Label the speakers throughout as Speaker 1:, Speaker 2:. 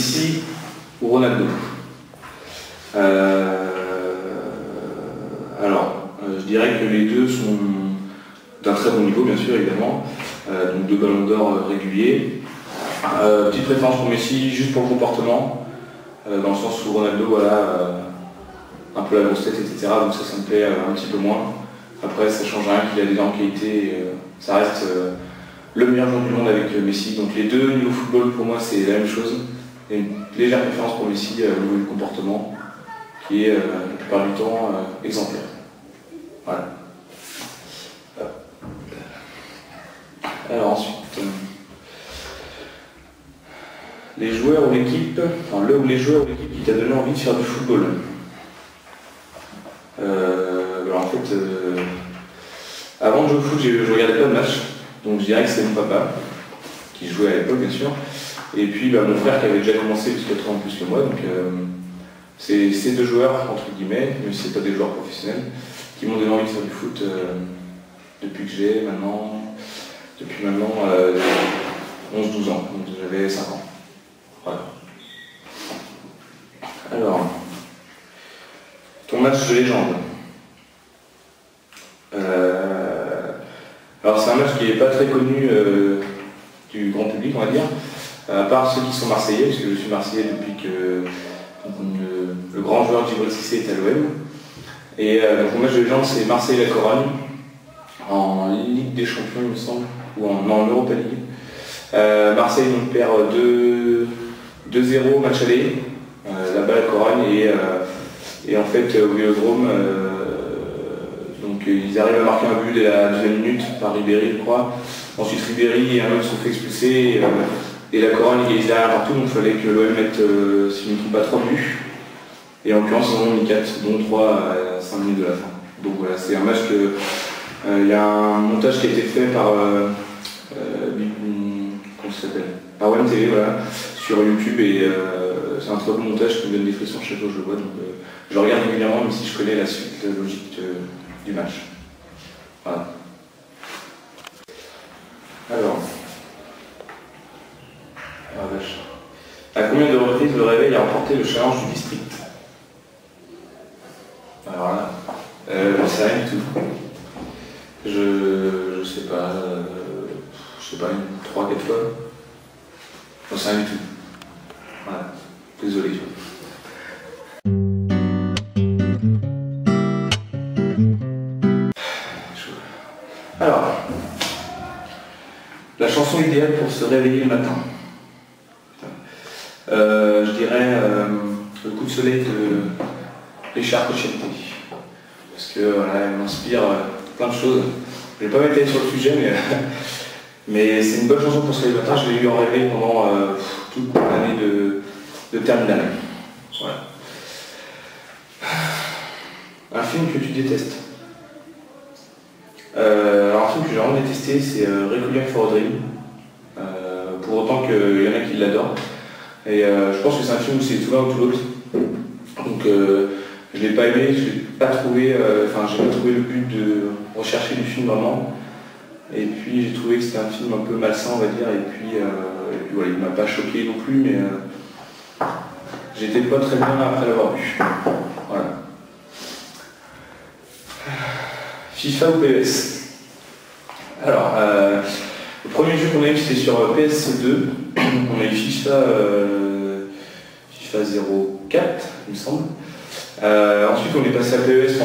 Speaker 1: Messi ou Ronaldo. Je dirais que les deux sont d'un très bon niveau, bien sûr, évidemment. Donc deux ballons d'or réguliers. Petite préférence pour Messi, juste pour le comportement, dans le sens où Ronaldo, voilà, un peu la grosse tête, etc. Donc ça me plaît un petit peu moins. Après, ça change rien qu'il a d'énormes qualités. Ça reste le meilleur joueur du monde avec Messi. Donc les deux, niveau football, pour moi, c'est la même chose. Il y a une légère préférence pour Messi au niveau du comportement, qui est la plupart du temps exemplaire. Voilà. Alors ensuite, les joueurs ou l'équipe, enfin le ou les joueurs ou l'équipe qui t'a donné envie de faire du football. Alors en fait, avant de jouer au foot, je regardais pas de match, donc je dirais que c'est mon papa, qui jouait à l'époque bien sûr, et puis mon frère qui avait déjà commencé puisqu'il a 3 ans de plus que moi, donc c'est ces deux joueurs, entre guillemets, même si c'est pas des joueurs professionnels, qui m'ont donné envie de faire du foot depuis que j'ai maintenant 11-12 ans, donc j'avais 5 ans. Voilà. Alors, ton match de légende. Alors c'est un match qui n'est pas très connu du grand public, on va dire, à part ceux qui sont marseillais, parce que je suis marseillais depuis que le grand joueur Djibril Cissé est à l'OM. Et donc mon match de légende, c'est Marseille-La Corogne, en Ligue des Champions, il me semble, ou en Europa League. Marseille donc perd 2-0 match aller, là-bas à Corogne, et en fait au Vélodrome, donc ils arrivent à marquer un but dès la 2e minute par Ribéry, je crois. Ensuite Ribéry et un autre sont fait expulser, et la Corogne égalise derrière partout, donc il fallait que l'OM mette, si je ne me trompe pas, 3 buts. Et en l'occurrence ils en ont mis 4, dont 3 à 5 minutes de la fin. Donc voilà, c'est un match que il y a un montage qui a été fait par comment ça s'appelle, par OMTV, voilà, sur YouTube, et c'est un très bon montage qui me donne des frissons chaque fois que je le vois, donc je regarde régulièrement même si je connais la suite logique du match. Voilà. Alors, vache. À combien de reprises le Réveil a remporté le challenge du district? Alors là, je sais rien du tout. Je sais pas, une 3-4 fois. Je sais rien du tout. Voilà, désolé. Alors, la chanson idéale pour se réveiller le matin. Je dirais Le coup de soleil de Richard Cocciante. Parce que voilà, elle m'inspire plein de choses. Je ne vais pas m'étaler sur le sujet, mais c'est une bonne chanson pour se réveiller le matin. Je l'ai eu en réveil pendant toute l'année de terminale. Voilà. Un film que tu détestes. Alors un film que j'ai vraiment détesté, c'est Requiem for a Dream. Pour autant qu'il y en a qui l'adorent. Et je pense que c'est un film où c'est tout l'un ou tout l'autre. Donc je ne l'ai pas aimé, je n'ai pas trouvé, j'ai pas trouvé le but de rechercher du film vraiment. Et puis j'ai trouvé que c'était un film un peu malsain, on va dire, et puis voilà, il ne m'a pas choqué non plus, mais j'étais pas très bien après l'avoir vu. Voilà. FIFA ou PES? Alors, le premier jeu qu'on a eu c'était sur PS2, on a eu FIFA 04, il me semble. Ensuite on est passé à PES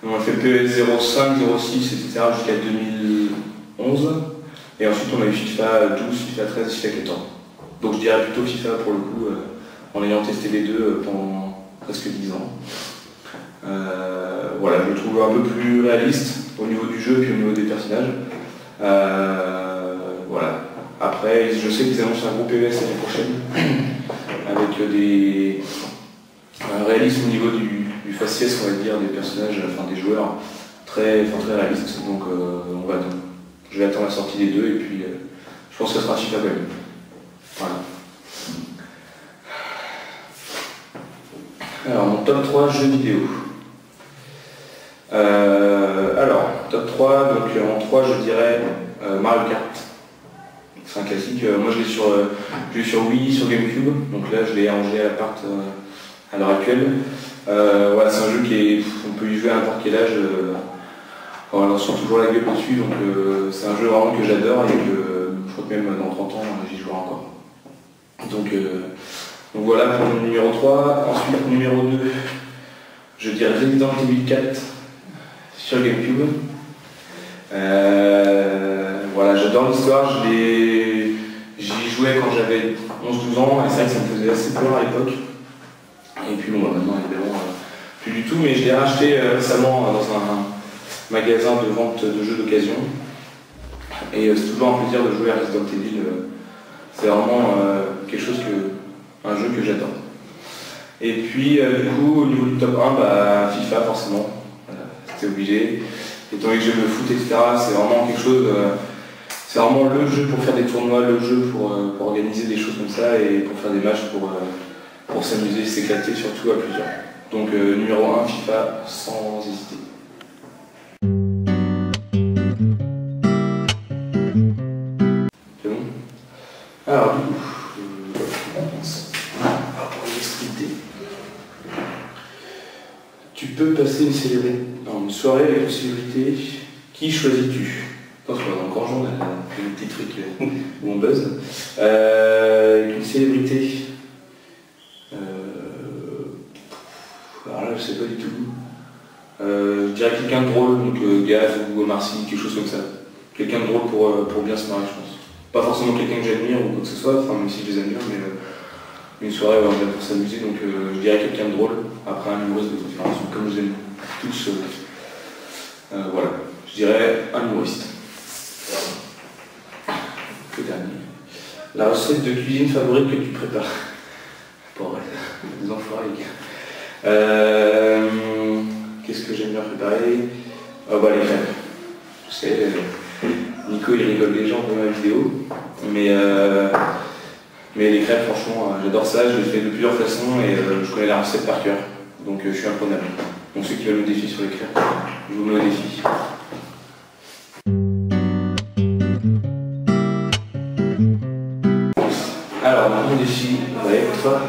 Speaker 1: on a fait PES 05, 06, etc. jusqu'à 2011. Et ensuite on a eu FIFA 12, FIFA 13, FIFA 14. Donc je dirais plutôt FIFA pour le coup, en ayant testé les deux pendant presque 10 ans. Voilà, je le trouve un peu plus réaliste au niveau du jeu puis au niveau des personnages. Voilà. Après, je sais qu'ils annoncent un gros PES l'année prochaine avec un réalisme au niveau du faciès, on va dire, des personnages, enfin des joueurs très réalistes. Donc je vais attendre la sortie des deux et puis je pense que ça sera FIFA quand même. Voilà. Alors mon top 3 jeux vidéo. Alors, top 3, donc en 3 je dirais Mario Kart 5 classique. Moi je l'ai sur Wii, sur GameCube, donc là je l'ai rangé à l'appart à l'heure actuelle. Voilà, c'est un jeu on peut y jouer à n'importe quel âge. On lance toujours la gueule dessus, donc c'est un jeu vraiment que j'adore et que je crois que même dans 30 ans j'y jouerai encore. Donc voilà pour le numéro 3. Ensuite, numéro 2, je dirais Resident Evil 4 sur GameCube. Voilà, j'adore l'histoire, j'y jouais quand j'avais 11-12 ans et c'est vrai que ça me faisait assez peur à l'époque. Et puis bon, maintenant évidemment plus du tout, mais je l'ai racheté récemment dans un magasin de vente de jeux d'occasion. Et c'est toujours un plaisir de jouer à Resident Evil. C'est vraiment un jeu que j'adore. Et puis du coup au niveau du top 1, FIFA forcément, voilà, c'était obligé. Étant donné que j'aime le foot, etc., c'est vraiment quelque chose, c'est vraiment le jeu pour faire des tournois, le jeu pour organiser des choses comme ça et pour faire des matchs pour s'amuser, s'éclater surtout à plusieurs. Donc numéro 1, FIFA sans hésiter. C'est bon? Alors du coup, tu peux passer une soirée avec une célébrité, qui choisis-tu? Attention, on a encore jour, on a un petit truc où on buzz. Une célébrité. Alors là, je sais pas du tout. Je dirais quelqu'un de drôle, donc Gaz ou Omar Sy, quelque chose comme ça. Quelqu'un de drôle pour bien se marrer, je pense. Pas forcément quelqu'un que j'admire ou quoi que ce soit, enfin même si je les admire, mais une soirée on vient pour s'amuser, donc je dirais quelqu'un de drôle, après un humoriste de préférence, comme je les aime tous. Voilà, je dirais un humoriste. Que dernier. La recette de cuisine favorite que tu prépares. Pour les enfoirés, les gars. Qu'est-ce que j'aime bien préparer? Les crêpes. Je sais, Nico il rigole les gens de ma vidéo, mais les crêpes, franchement, j'adore ça, je les fais de plusieurs façons et je connais la recette par cœur, donc je suis imprenable. Donc ceux qui veulent me défier sur les crêpes, je vous mets au défi. Alors, mon défi, on va être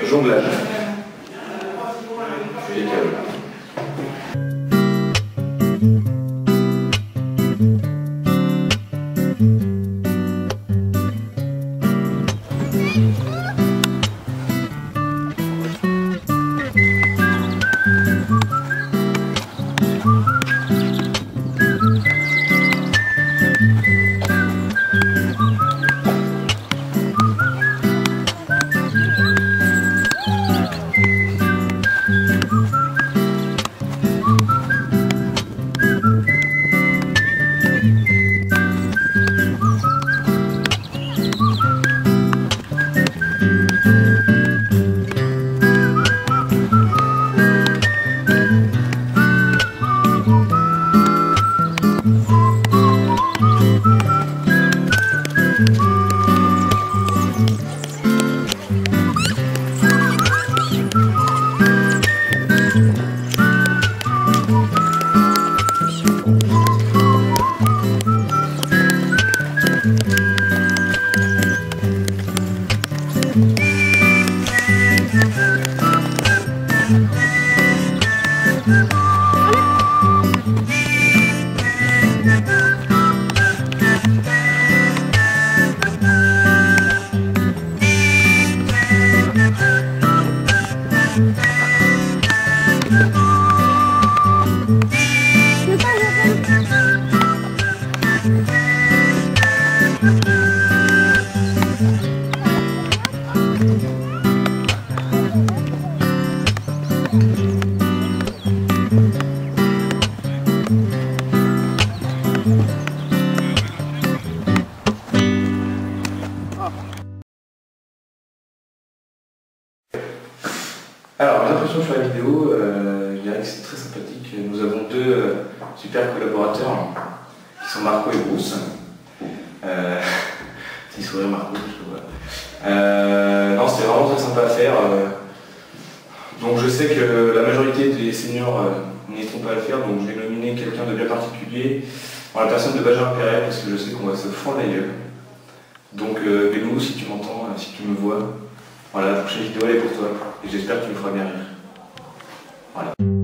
Speaker 1: jonglage. Et Alors, mes impressions sur la vidéo, je dirais que c'est très sympathique. Nous avons deux super collaborateurs qui sont Marco et Bruce. Petit sourire Marco, je vois. Non, c'était vraiment très sympa à faire. Donc je sais que la majorité des seniors n'hésiteront pas à le faire, donc je vais nominer quelqu'un de bien particulier, en la personne de Benjamin Perret, parce que je sais qu'on va se fendre la gueule. Donc Beno, si tu m'entends, si tu me vois, voilà, la prochaine vidéo elle est pour toi. Et j'espère que tu me feras bien rire. Voilà.